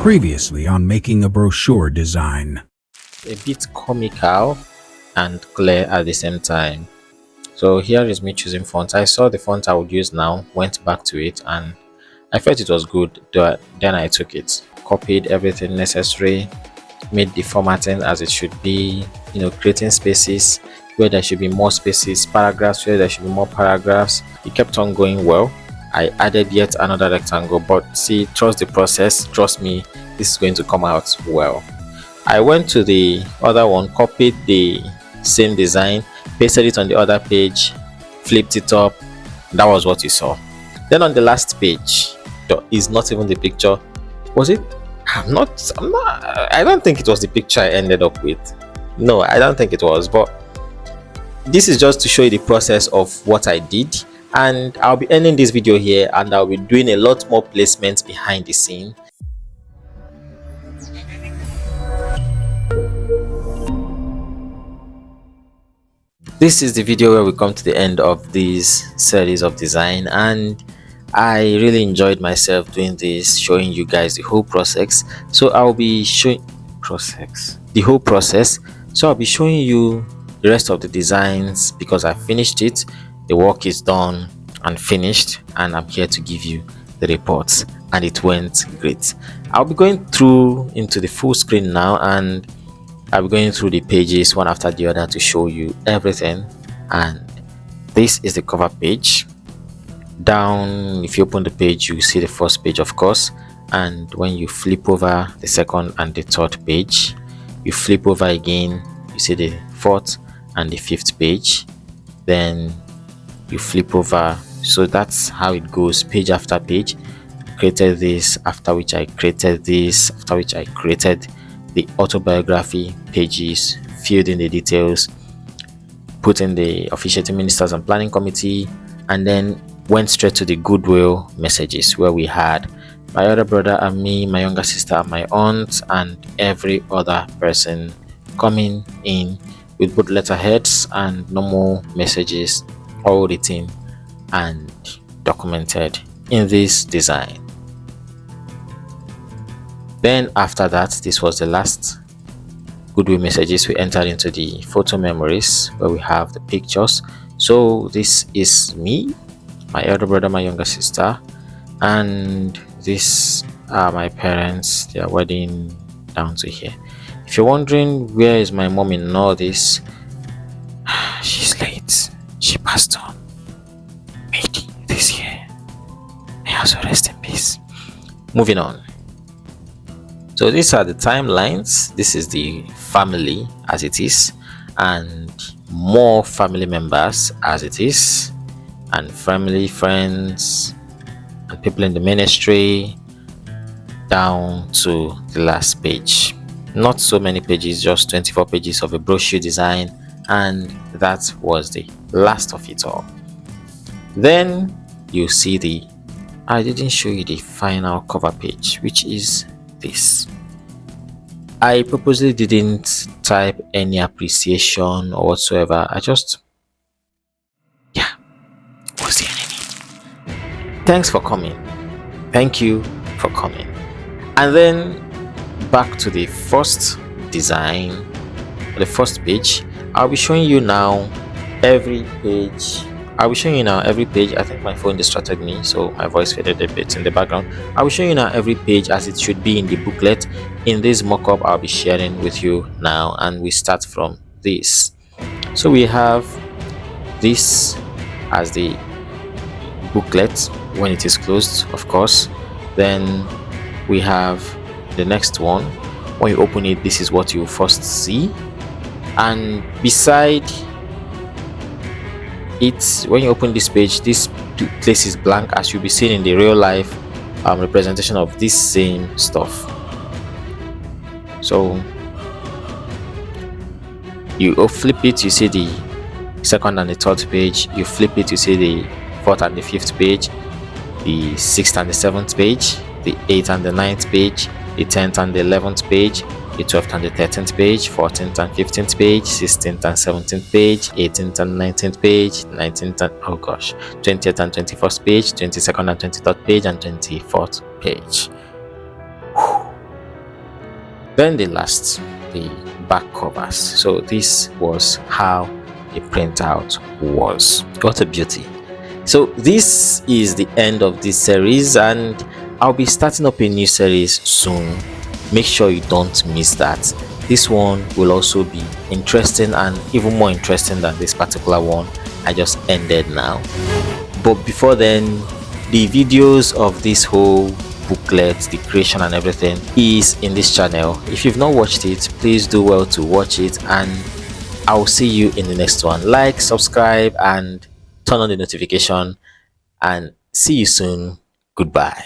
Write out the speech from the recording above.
Previously on making a brochure design. A bit comical and clear at the same time. So here is me choosing font. I saw the font I would use now, went back to it, and I felt it was good. Then I took it, copied everything necessary, made the formatting as it should be, creating spaces where there should be more spaces, paragraphs where there should be more paragraphs. It kept on going well. I added yet another rectangle, but see, trust the process, trust me, this is going to come out well. I went to the other one, copied the same design, pasted it on the other page, flipped it up. That was what you saw. Then on the last page is not even the picture. Was it? I don't think it was the picture I ended up with. No, I don't think it was, but this is just to show you the process of what I did. And I'll be ending this video here, and I'll be doing a lot more placements behind the scene. This is the video where we come to the end of this series of design, and I really enjoyed myself doing this, showing you guys the whole process. So I'll be showing the whole process. So I'll be showing you the rest of the designs because I finished it. The work is done and finished, and I'm here to give you the reports, and it went great. I'll be going through into the full screen now, and I'll be going through the pages one after the other to show you everything. And this is the cover page. Down, if you open the page, you see the first page, of course, and when you flip over the second and the third page, you flip over again, you see the fourth and the fifth page, then you flip over. So that's how it goes, page after page. Created this, after which I created this, after which I created the autobiography pages, filled in the details, put in the officiating ministers and planning committee, and then went straight to the goodwill messages where we had my other brother and me, my younger sister, my aunt, and every other person coming in with both letterheads and normal messages, all written and documented in this design. Then after that, this was the last goodwill messages. We entered into the photo memories where we have the pictures. So this is me, my elder brother, my younger sister, and this are my parents, their wedding down to here. If you're wondering where is my mom in all this, she's late. She passed on this year. May also rest in peace. Moving on. So these are the timelines. This is the family as it is, and more family members as it is, and family, friends, and people in the ministry, down to the last page. Not so many pages, just 24 pages of a brochure design, and that was the last of it all. Then you see I didn't show you the final cover page, which is this. I purposely didn't type any appreciation or whatsoever. I just, what's the enemy? Thanks for coming. Thank you for coming. And then back to the first design, the first page. I'll be showing you now every page. I think my phone distracted me, so my voice faded a bit in the background. I will show you now every page as it should be in the booklet. In this mock-up I'll be sharing with you now, and we start from this. So we have this as the booklet when it is closed, of course. Then we have the next one. When you open it, this is what you first see, and beside it, when you open this page, this place is blank, as you'll be seeing in the real life representation of this same stuff. So you flip it, you see the second and the third page. You flip it, you see the fourth and the fifth page, the sixth and the seventh page, the 8th and the 9th page, the 10th and the 11th page, the 12th and the 13th page, 14th and 15th page, 16th and 17th page, 18th and 19th page, 19th and 20th and 21st page, 22nd and 23rd page, and 24th page. Then the last, the back covers. So this was how the printout was. What a beauty. So this is the end of this series, and I'll be starting up a new series soon. Make sure you don't miss that. This one will also be interesting and even more interesting than this particular one I just ended now. But before then, the videos of this whole booklet, the creation and everything is in this channel. If you've not watched it, please do well to watch it, and I'll see you in the next one. Like, subscribe, and turn on the notification, and see you soon. Goodbye.